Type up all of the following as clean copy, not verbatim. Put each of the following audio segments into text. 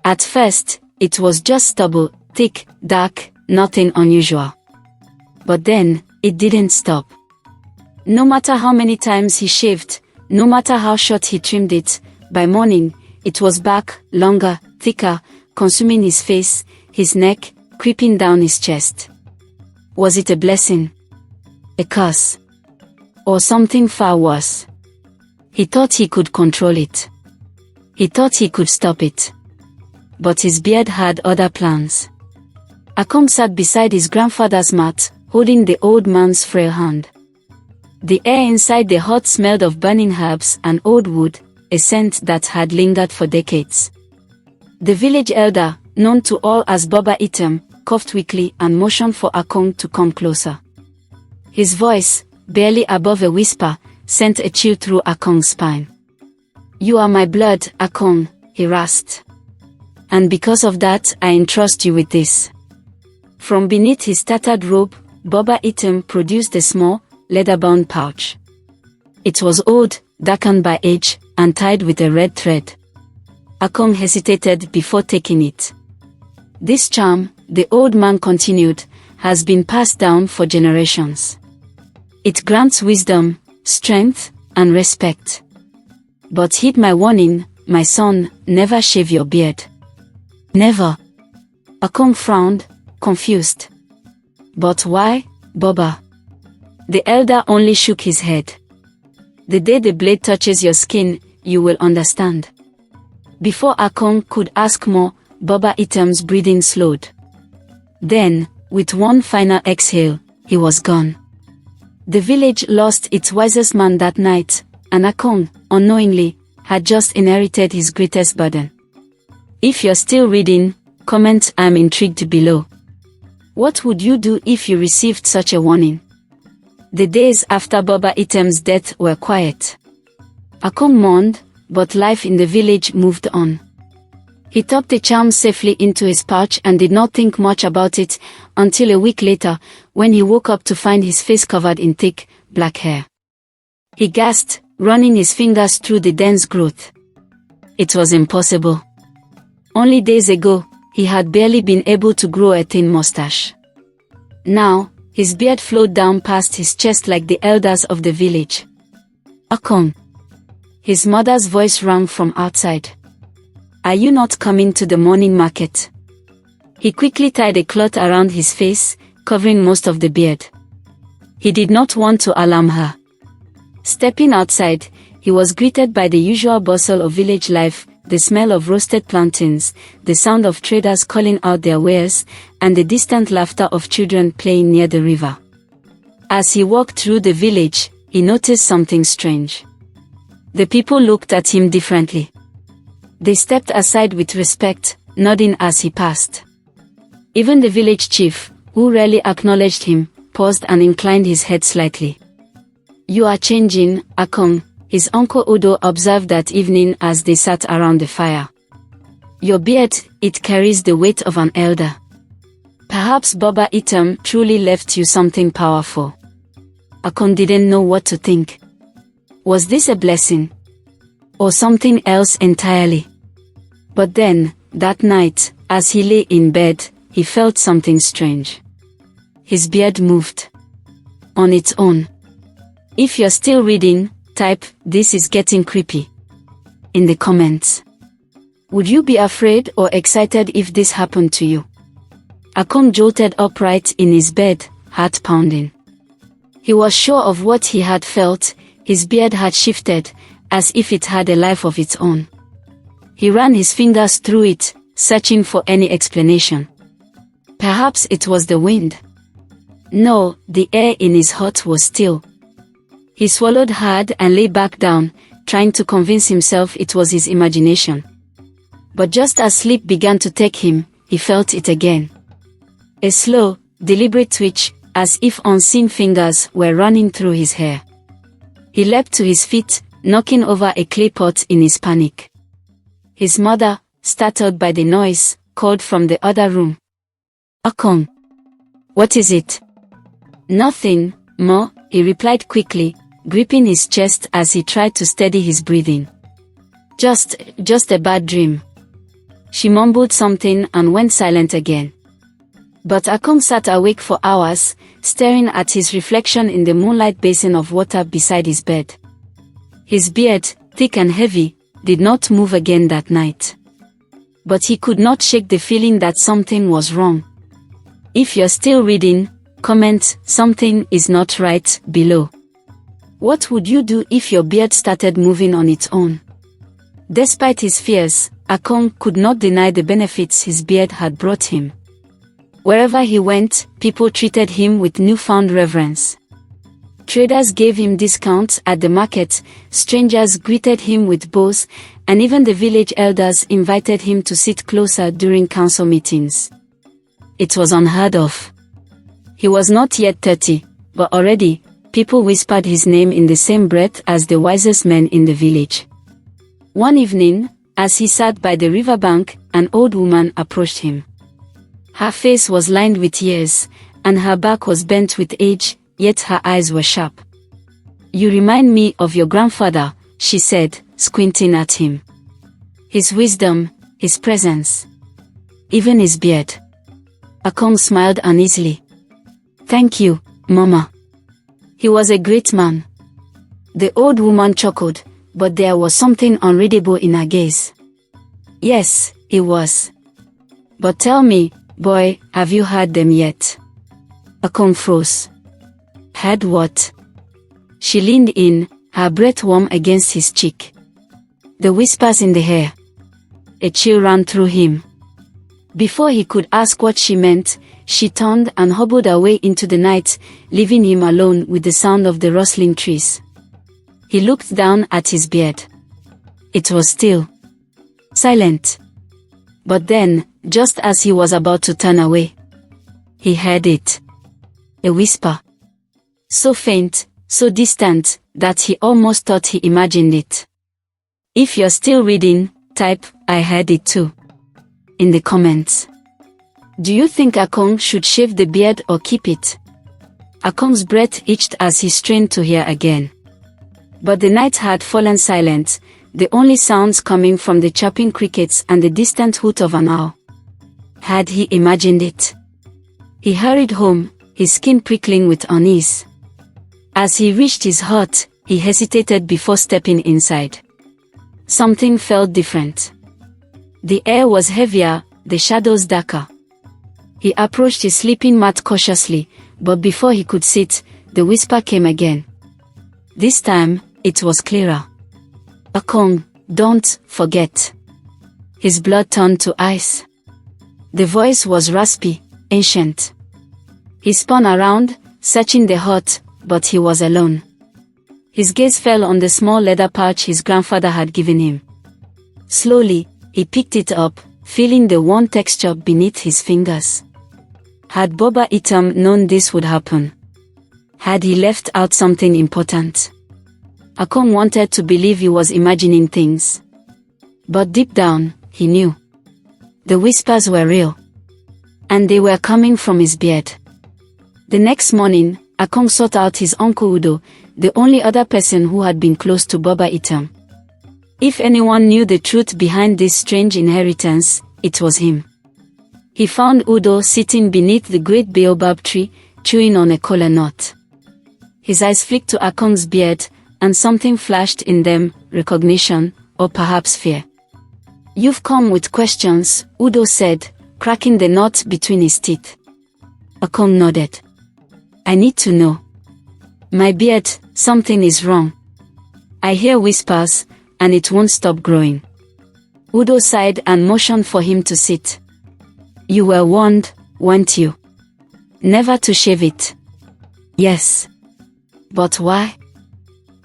At first, it was just stubble, thick, dark, nothing unusual. But then, it didn't stop. No matter how many times he shaved, no matter how short he trimmed it, by morning, it was back, longer, thicker, consuming his face, his neck, creeping down his chest. Was it a blessing? A curse? Or something far worse? He thought he could control it. He thought he could stop it. But his beard had other plans. Ekong sat beside his grandfather's mat, holding the old man's frail hand. The air inside the hut smelled of burning herbs and old wood, a scent that had lingered for decades. The village elder, known to all as Baba Item, coughed weakly and motioned for Ekong to come closer. His voice, barely above a whisper, sent a chill through Ekong's spine. "You are my blood, Ekong," he rasped. "And because of that, I entrust you with this." From beneath his tattered robe, Baba Item produced a small, leather-bound pouch. It was old, darkened by age, and tied with a red thread. Ekong hesitated before taking it. "This charm," the old man continued, "has been passed down for generations. It grants wisdom, strength, and respect. But heed my warning, my son, never shave your beard." "Never?" Ekong frowned, confused. "But why, Baba?" The elder only shook his head. "The day the blade touches your skin, you will understand." Before Ekong could ask more, Baba Item's breathing slowed. Then, with one final exhale, he was gone. The village lost its wisest man that night, and Ekong, unknowingly, had just inherited his greatest burden. If you're still reading, comment "I'm intrigued" below. What would you do if you received such a warning? The days after Baba Item's death were quiet. Ekong mourned, but life in the village moved on. He tucked the charm safely into his pouch and did not think much about it until a week later, when he woke up to find his face covered in thick, black hair. He gasped, running his fingers through the dense growth. It was impossible. Only days ago, he had barely been able to grow a thin mustache. Now, his beard flowed down past his chest like the elders of the village. "Ekong." His mother's voice rang from outside. "Are you not coming to the morning market?" He quickly tied a cloth around his face, covering most of the beard. He did not want to alarm her. Stepping outside, he was greeted by the usual bustle of village life, the smell of roasted plantains, the sound of traders calling out their wares, and the distant laughter of children playing near the river. As he walked through the village, he noticed something strange. The people looked at him differently. They stepped aside with respect, nodding as he passed. Even the village chief, who rarely acknowledged him, paused and inclined his head slightly. "You are changing, Ekong," his uncle Odo observed that evening as they sat around the fire. "Your beard, it carries the weight of an elder. Perhaps Baba Item truly left you something powerful." Ekong didn't know what to think. Was this a blessing? Or something else entirely? But then, that night, as he lay in bed, he felt something strange. His beard moved. On its own. If you're still reading, type "This is getting creepy" in the comments. Would you be afraid or excited if this happened to you? Ekong jolted upright in his bed, heart pounding. He was sure of what he had felt. His beard had shifted, as if it had a life of its own. He ran his fingers through it, searching for any explanation. Perhaps it was the wind. No, the air in his hut was still. He swallowed hard and lay back down, trying to convince himself it was his imagination. But just as sleep began to take him, he felt it again. A slow, deliberate twitch, as if unseen fingers were running through his hair. He leapt to his feet, knocking over a clay pot in his panic. His mother, startled by the noise, called from the other room. "Ekong. What is it?" "Nothing, Ma," he replied quickly, gripping his chest as he tried to steady his breathing. Just a bad dream." She mumbled something and went silent again. But Ekong sat awake for hours, staring at his reflection in the moonlight basin of water beside his bed. His beard, thick and heavy, did not move again that night. But he could not shake the feeling that something was wrong. If you're still reading, comment "something is not right" below. What would you do if your beard started moving on its own? Despite his fears, Ekong could not deny the benefits his beard had brought him. Wherever he went, people treated him with newfound reverence. Traders gave him discounts at the market, strangers greeted him with bows, and even the village elders invited him to sit closer during council meetings. It was unheard of. He was not yet 30, but already, people whispered his name in the same breath as the wisest men in the village. One evening, as he sat by the riverbank, an old woman approached him. Her face was lined with years, and her back was bent with age, yet her eyes were sharp. "You remind me of your grandfather," she said, squinting at him. "His wisdom, his presence. Even his beard." Ekong smiled uneasily. "Thank you, Mama. He was a great man." The old woman chuckled, but there was something unreadable in her gaze. "Yes, he was. But tell me, boy, have you heard them yet?" Ekong froze. "Heard what?" She leaned in, her breath warm against his cheek. "The whispers in the air." A chill ran through him. Before he could ask what she meant, she turned and hobbled away into the night, leaving him alone with the sound of the rustling trees. He looked down at his beard. It was still. Silent. But then, just as he was about to turn away, he heard it. A whisper. So faint, so distant, that he almost thought he imagined it. If you're still reading, type "I heard it too" in the comments. Do you think Ekong should shave the beard or keep it? Ekong's breath itched as he strained to hear again. But the night had fallen silent, the only sounds coming from the chirping crickets and the distant hoot of an owl. Had he imagined it? He hurried home, his skin prickling with unease. As he reached his hut, he hesitated before stepping inside. Something felt different. The air was heavier, the shadows darker. He approached his sleeping mat cautiously, but before he could sit, the whisper came again. This time, it was clearer. "Ekong, don't forget." His blood turned to ice. The voice was raspy, ancient. He spun around, searching the hut, but he was alone. His gaze fell on the small leather pouch his grandfather had given him. Slowly, he picked it up, feeling the worn texture beneath his fingers. Had Boba Itam known this would happen? Had he left out something important? Ekong wanted to believe he was imagining things. But deep down, he knew. The whispers were real. And they were coming from his beard. The next morning, Ekong sought out his uncle Udo, the only other person who had been close to Boba Itam. If anyone knew the truth behind this strange inheritance, it was him. He found Udo sitting beneath the great baobab tree, chewing on a kola nut. His eyes flicked to Ekong's beard, and something flashed in them, recognition, or perhaps fear. "You've come with questions," Udo said, cracking the nut between his teeth. Ekong nodded. "I need to know. My beard, something is wrong. I hear whispers, and it won't stop growing." Udo sighed and motioned for him to sit. "You were warned, weren't you? Never to shave it." "Yes. But why?"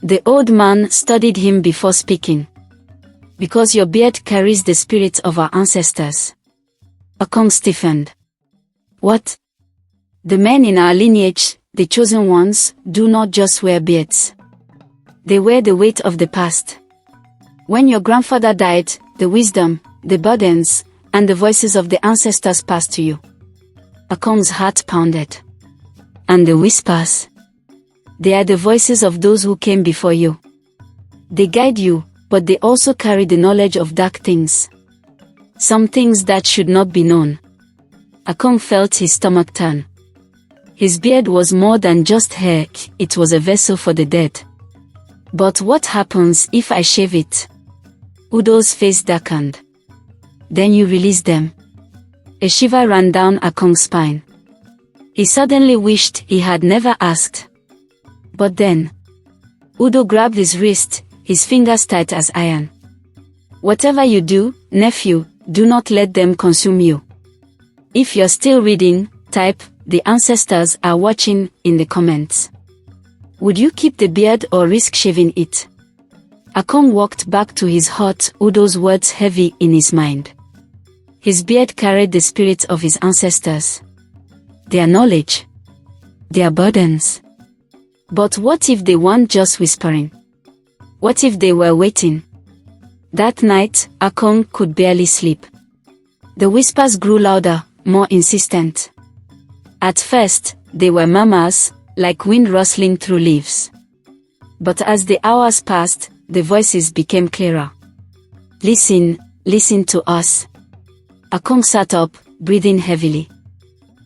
The old man studied him before speaking. "Because your beard carries the spirits of our ancestors." Ekong stiffened. "What?" "The men in our lineage, the chosen ones, do not just wear beards. They wear the weight of the past. When your grandfather died, the wisdom, the burdens, and the voices of the ancestors passed to you." Ekong's heart pounded. "And the whispers? They are the voices of those who came before you. They guide you, but they also carry the knowledge of dark things. Some things that should not be known. Ekong felt his stomach turn. His beard was more than just hair, it was a vessel for the dead. But what happens if I shave it? Udo's face darkened. Then you release them. A shiver ran down Ekong's spine. He suddenly wished he had never asked. But then, Udo grabbed his wrist, his fingers tight as iron. Whatever you do, nephew, do not let them consume you. If you're still reading, type, "The ancestors are watching," in the comments. Would you keep the beard or risk shaving it? Ekong walked back to his hut, Udo's words heavy in his mind. His beard carried the spirits of his ancestors. Their knowledge. Their burdens. But what if they weren't just whispering? What if they were waiting? That night, Ekong could barely sleep. The whispers grew louder, more insistent. At first, they were murmurs, like wind rustling through leaves. But as the hours passed, the voices became clearer. Listen, listen to us. Ekong sat up, breathing heavily.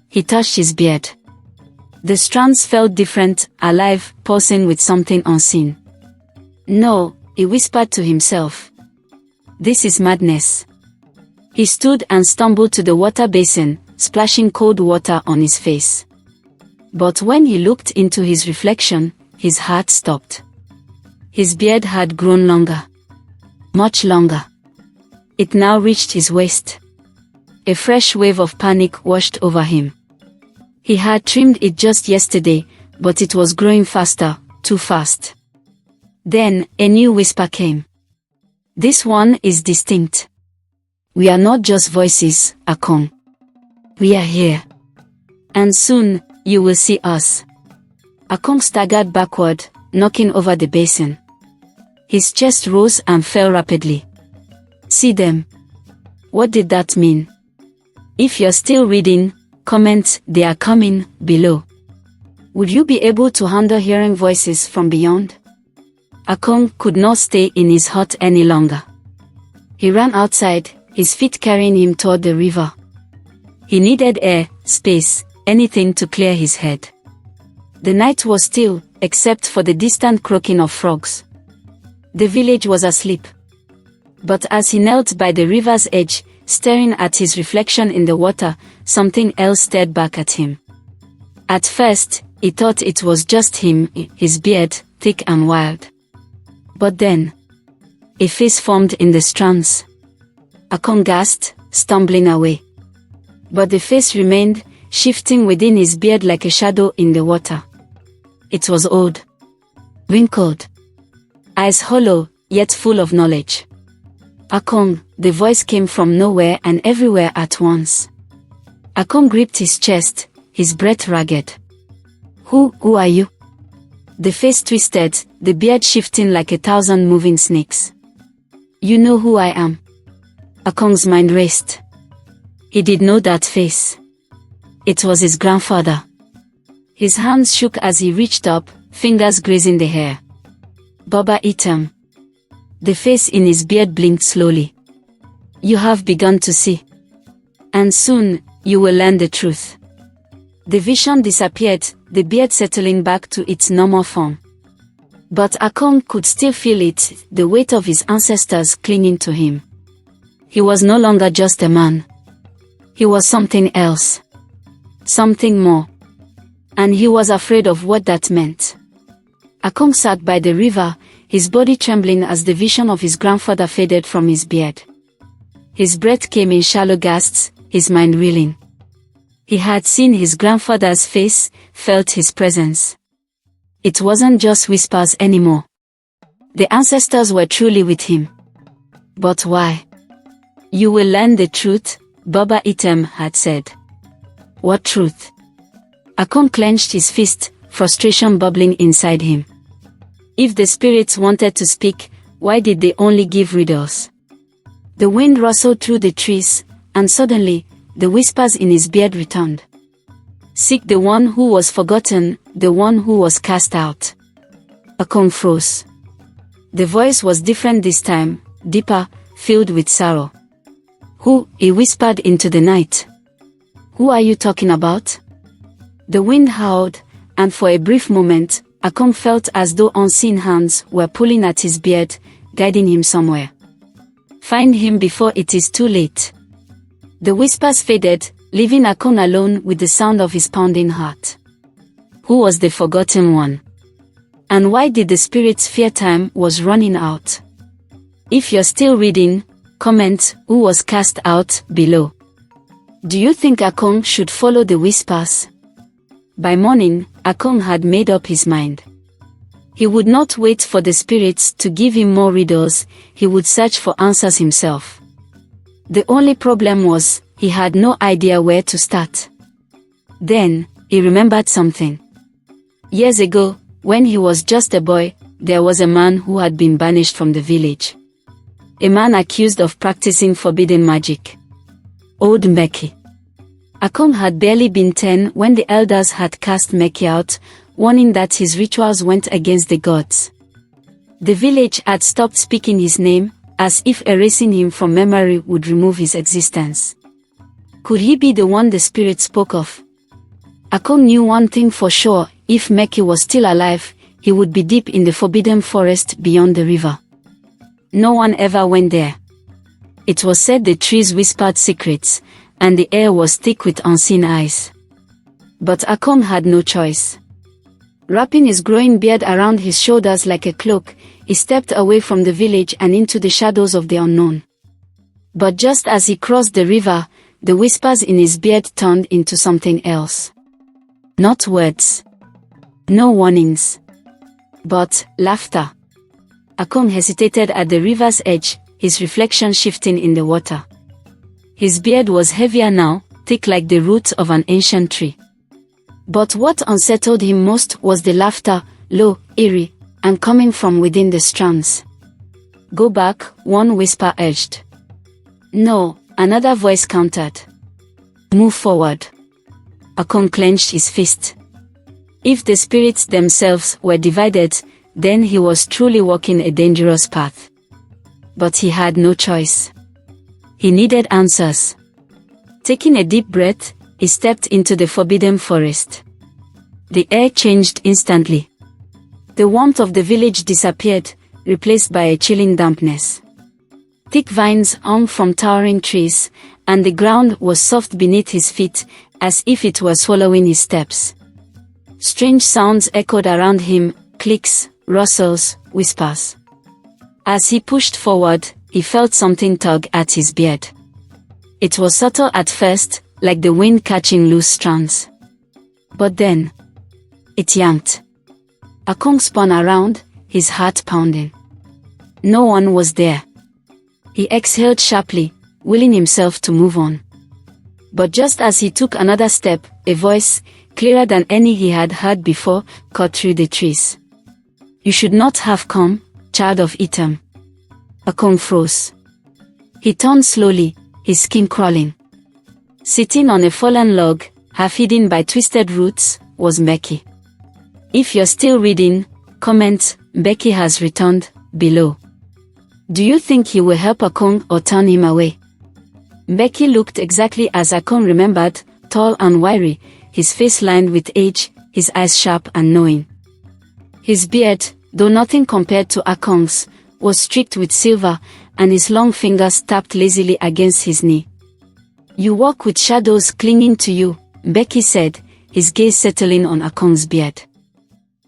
He touched his beard. The strands felt different, alive, pulsing with something unseen. No, he whispered to himself. This is madness. He stood and stumbled to the water basin, splashing cold water on his face. But when he looked into his reflection, his heart stopped. His beard had grown longer. Much longer. It now reached his waist. A fresh wave of panic washed over him. He had trimmed it just yesterday, but it was growing faster, too fast. Then, a new whisper came. This one is distinct. We are not just voices, Ekong. We are here. And soon, you will see us. Ekong staggered backward, knocking over the basin. His chest rose and fell rapidly. See them. What did that mean? If you're still reading, comment, "They are coming," below. Would you be able to handle hearing voices from beyond? Ekong could not stay in his hut any longer. He ran outside, his feet carrying him toward the river. He needed air, space, anything to clear his head. The night was still, except for the distant croaking of frogs. The village was asleep. But as he knelt by the river's edge, staring at his reflection in the water, something else stared back at him. At first, he thought it was just him, his beard, thick and wild. But then, a face formed in the strands. Ekong gasped, stumbling away. But the face remained, shifting within his beard like a shadow in the water. It was old. Wrinkled. Eyes hollow, yet full of knowledge. Ekong, the voice came from nowhere and everywhere at once. Ekong gripped his chest, his breath ragged. Who are you? The face twisted, the beard shifting like 1,000 moving snakes. You know who I am. Ekong's mind raced. He did know that face. It was his grandfather. His hands shook as he reached up, fingers grazing the hair. Baba Item. The face in his beard blinked slowly. You have begun to see. And soon, you will learn the truth. The vision disappeared, the beard settling back to its normal form. But Ekong could still feel it, the weight of his ancestors clinging to him. He was no longer just a man. He was something else. Something more. And he was afraid of what that meant. Ekong sat by the river, his body trembling as the vision of his grandfather faded from his beard. His breath came in shallow gasps, his mind reeling. He had seen his grandfather's face, felt his presence. It wasn't just whispers anymore. The ancestors were truly with him. But why? You will learn the truth, Baba Item had said. What truth? Ekong clenched his fist, frustration bubbling inside him. If the spirits wanted to speak, why did they only give riddles? The wind rustled through the trees, and suddenly, the whispers in his beard returned. Seek the one who was forgotten, the one who was cast out. Ekong froze. The voice was different this time, deeper, filled with sorrow. Who? He whispered into the night. Who are you talking about? The wind howled, and for a brief moment, Ekong felt as though unseen hands were pulling at his beard, guiding him somewhere. Find him before it is too late. The whispers faded, leaving Ekong alone with the sound of his pounding heart. Who was the forgotten one? And why did the spirits fear time was running out? If you're still reading, comment who was cast out below. Do you think Ekong should follow the whispers? By morning, Ekong had made up his mind. He would not wait for the spirits to give him more riddles, he would search for answers himself. The only problem was, he had no idea where to start. Then, he remembered something. Years ago, when he was just a boy, there was a man who had been banished from the village. A man accused of practicing forbidden magic. Old Meki. Ekong had barely been 10 when the elders had cast Meki out, warning that his rituals went against the gods. The village had stopped speaking his name, as if erasing him from memory would remove his existence. Could he be the one the spirit spoke of? Ekong knew one thing for sure: if Meki was still alive, he would be deep in the forbidden forest beyond the river. No one ever went there. It was said the trees whispered secrets, and the air was thick with unseen eyes. But Ekong had no choice. Wrapping his growing beard around his shoulders like a cloak, he stepped away from the village and into the shadows of the unknown. But just as he crossed the river, the whispers in his beard turned into something else. Not words. No warnings. But laughter. Ekong hesitated at the river's edge, his reflection shifting in the water. His beard was heavier now, thick like the roots of an ancient tree. But what unsettled him most was the laughter, low, eerie, and coming from within the strands. Go back, one whisper urged. No, another voice countered. Move forward. Ekong clenched his fist. If the spirits themselves were divided, then he was truly walking a dangerous path. But he had no choice. He needed answers. Taking a deep breath, he stepped into the forbidden forest. The air changed instantly. The warmth of the village disappeared, replaced by a chilling dampness. Thick vines hung from towering trees, and the ground was soft beneath his feet, as if it were swallowing his steps. Strange sounds echoed around him, clicks, rustles, whispers. As he pushed forward, he felt something tug at his beard. It was subtle at first, like the wind catching loose strands. But then, it yanked. Ekong spun around, his heart pounding. No one was there. He exhaled sharply, willing himself to move on. But just as he took another step, a voice, clearer than any he had heard before, cut through the trees. You should not have come, child of Etam. Ekong froze. He turned slowly, his skin crawling. Sitting on a fallen log, half hidden by twisted roots, was Meki. If you're still reading, comment, Becky has returned, below. Do you think he will help Ekong or turn him away? Becky looked exactly as Ekong remembered, tall and wiry, his face lined with age, his eyes sharp and knowing. His beard, though nothing compared to Ekong's, was streaked with silver, and his long fingers tapped lazily against his knee. You walk with shadows clinging to you, Becky said, his gaze settling on Ekong's beard.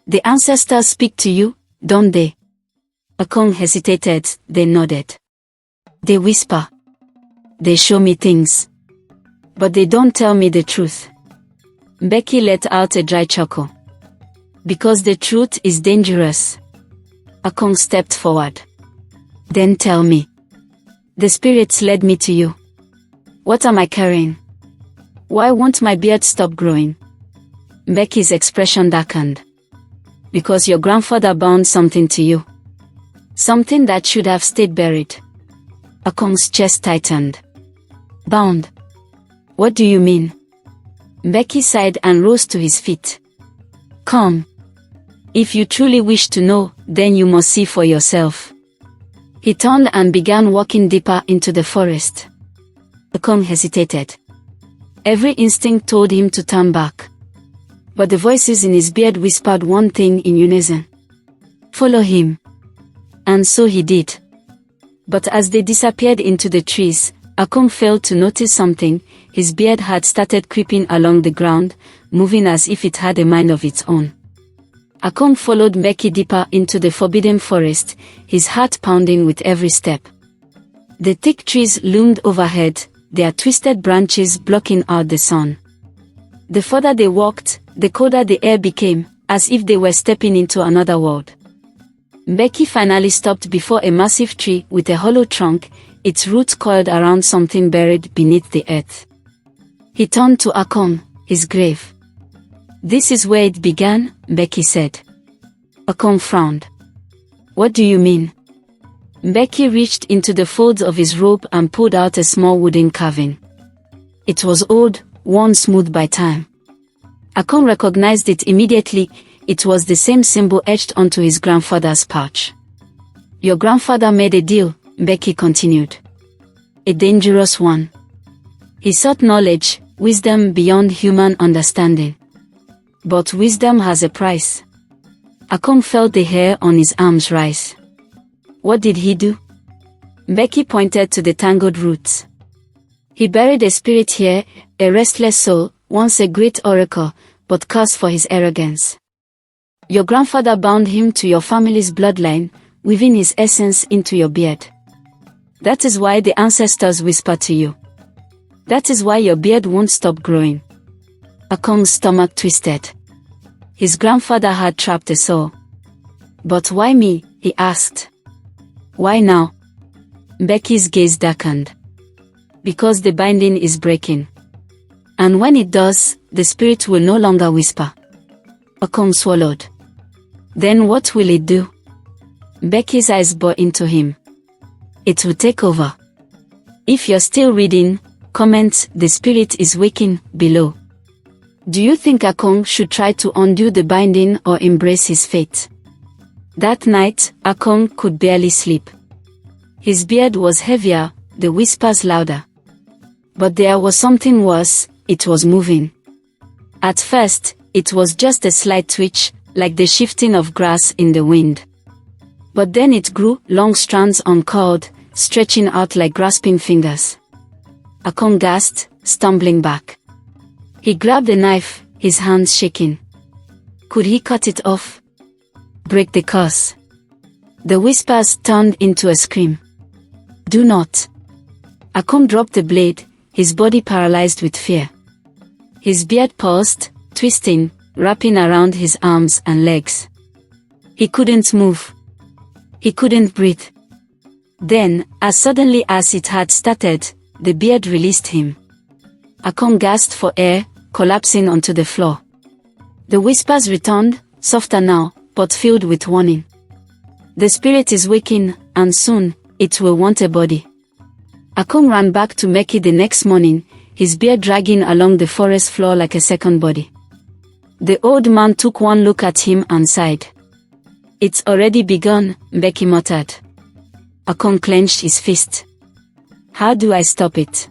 The ancestors speak to you, don't they? Ekong hesitated, then nodded. They whisper. They show me things. But they don't tell me the truth. Becky let out a dry chuckle. Because the truth is dangerous. Ekong stepped forward. Then tell me. The spirits led me to you. What am I carrying? Why won't my beard stop growing? Becky's expression darkened. Because your grandfather bound something to you. Something that should have stayed buried. Ekong's chest tightened. Bound? What do you mean? Becky sighed and rose to his feet. Come. If you truly wish to know, then you must see for yourself. He turned and began walking deeper into the forest. Ekong hesitated. Every instinct told him to turn back. But the voices in his beard whispered one thing in unison. Follow him. And so he did. But as they disappeared into the trees, Ekong failed to notice something. His beard had started creeping along the ground, moving as if it had a mind of its own. Ekong followed Mbeki deeper into the forbidden forest, his heart pounding with every step. The thick trees loomed overhead, their twisted branches blocking out the sun. The further they walked, the colder the air became, as if they were stepping into another world. Mbeki finally stopped before a massive tree with a hollow trunk, its roots coiled around something buried beneath the earth. He turned to Ekong, his grave. This is where it began, Mbeki said. Ekong frowned. What do you mean? Mbeki reached into the folds of his robe and pulled out a small wooden carving. It was old, worn smooth by time. Ekong recognized it immediately. It was the same symbol etched onto his grandfather's pouch. Your grandfather made a deal, Mbeki continued. A dangerous one. He sought knowledge, wisdom beyond human understanding. But wisdom has a price. Ekong felt the hair on his arms rise. What did he do? Mbeki pointed to the tangled roots. He buried a spirit here, a restless soul, once a great oracle, but cursed for his arrogance. Your grandfather bound him to your family's bloodline, weaving his essence into your beard. That is why the ancestors whisper to you. That is why your beard won't stop growing. Ekong's stomach twisted. His grandfather had trapped a soul. But why me? He asked. Why now? Mbeki's gaze darkened. Because the binding is breaking. And when it does, the spirit will no longer whisper. Ekong swallowed. Then what will it do? Mbeki's eyes bored into him. It will take over. If you're still reading, comment "The spirit is waking" below. Do you think Ekong should try to undo the binding or embrace his fate? That night, Ekong could barely sleep. His beard was heavier, the whispers louder. But there was something worse, it was moving. At first, it was just a slight twitch, like the shifting of grass in the wind. But then it grew, long strands uncoiled, stretching out like grasping fingers. Ekong gasped, stumbling back. He grabbed a knife, his hands shaking. Could he cut it off? Break the curse? The whispers turned into a scream. Do not. Ekong dropped the blade, his body paralyzed with fear. His beard pulsed, twisting, wrapping around his arms and legs. He couldn't move. He couldn't breathe. Then, as suddenly as it had started, the beard released him. Ekong gasped for air, collapsing onto the floor. The whispers returned, softer now, but filled with warning. The spirit is waking, and soon, it will want a body. Ekong ran back to Mbeki the next morning, his beard dragging along the forest floor like a second body. The old man took one look at him and sighed. It's already begun, Mbeki muttered. Ekong clenched his fist. How do I stop it?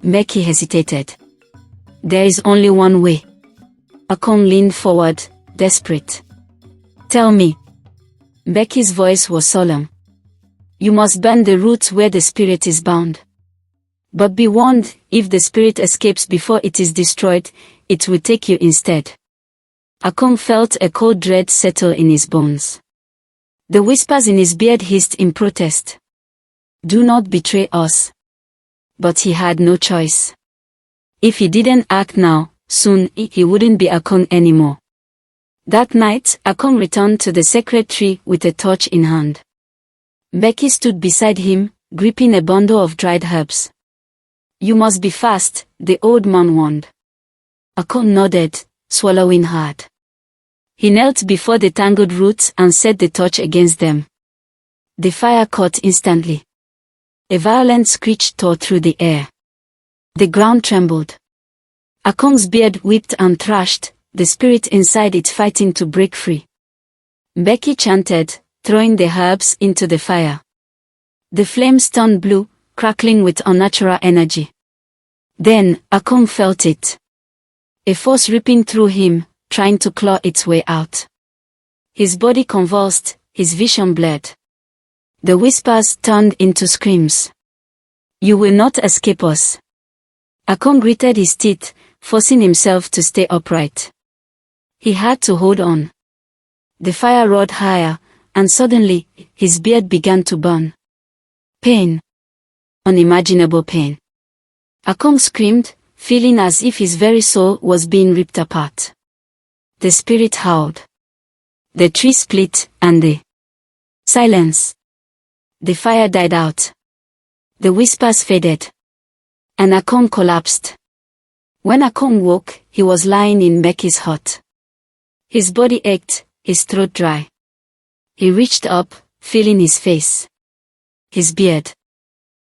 Mbeki hesitated. There is only one way. Ekong leaned forward, desperate. Tell me. Mbeki's voice was solemn. You must burn the roots where the spirit is bound. But be warned, if the spirit escapes before it is destroyed, it will take you instead. Ekong felt a cold dread settle in his bones. The whispers in his beard hissed in protest. Do not betray us. But he had no choice. If he didn't act now, soon he wouldn't be Ekong anymore. That night, Ekong returned to the sacred tree with a torch in hand. Mbeki stood beside him, gripping a bundle of dried herbs. You must be fast, the old man warned. Ekong nodded, swallowing hard. He knelt before the tangled roots and set the torch against them. The fire caught instantly. A violent screech tore through the air. The ground trembled. Ekong's beard whipped and thrashed, the spirit inside it fighting to break free. Mbeki chanted, throwing the herbs into the fire. The flames turned blue, crackling with unnatural energy. Then, Ekong felt it. A force ripping through him, trying to claw its way out. His body convulsed, his vision blurred. The whispers turned into screams. "You will not escape us." Ekong gritted his teeth, forcing himself to stay upright. He had to hold on. The fire roared higher, and suddenly, his beard began to burn. Pain. Unimaginable pain. Ekong screamed, feeling as if his very soul was being ripped apart. The spirit howled. The tree split, and the silence. The fire died out. The whispers faded. And Ekong collapsed. When Ekong woke, he was lying in Becky's hut. His body ached, his throat dry. He reached up, feeling his face. His beard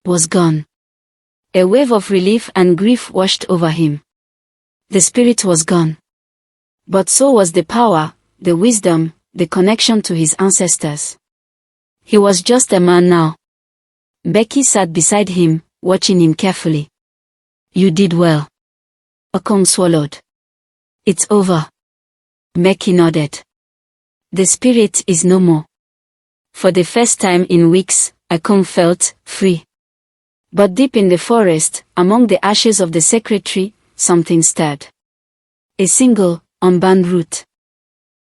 was gone. A wave of relief and grief washed over him. The spirit was gone. But so was the power, the wisdom, the connection to his ancestors. He was just a man now. Becky sat beside him, watching him carefully. "You did well." Ekong swallowed. "It's over." Becky nodded. "The spirit is no more." For the first time in weeks, Ekong felt free. But deep in the forest, among the ashes of the sacred tree, something stirred. A single, unbound root.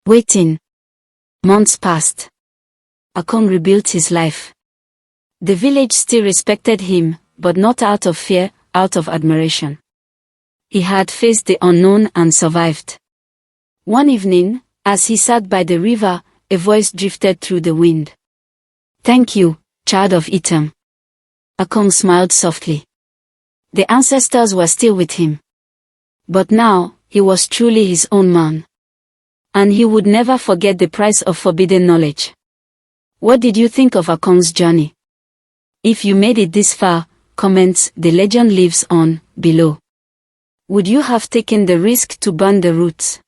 Waiting. Months passed. Ekong rebuilt his life. The village still respected him, but not out of fear, out of admiration. He had faced the unknown and survived. One evening, as he sat by the river, a voice drifted through the wind. "Thank you, child of Etam." Ekong smiled softly. The ancestors were still with him. But now, he was truly his own man. And he would never forget the price of forbidden knowledge. What did you think of Ekong's journey? If you made it this far, comment "The legend lives on" below. Would you have taken the risk to burn the roots?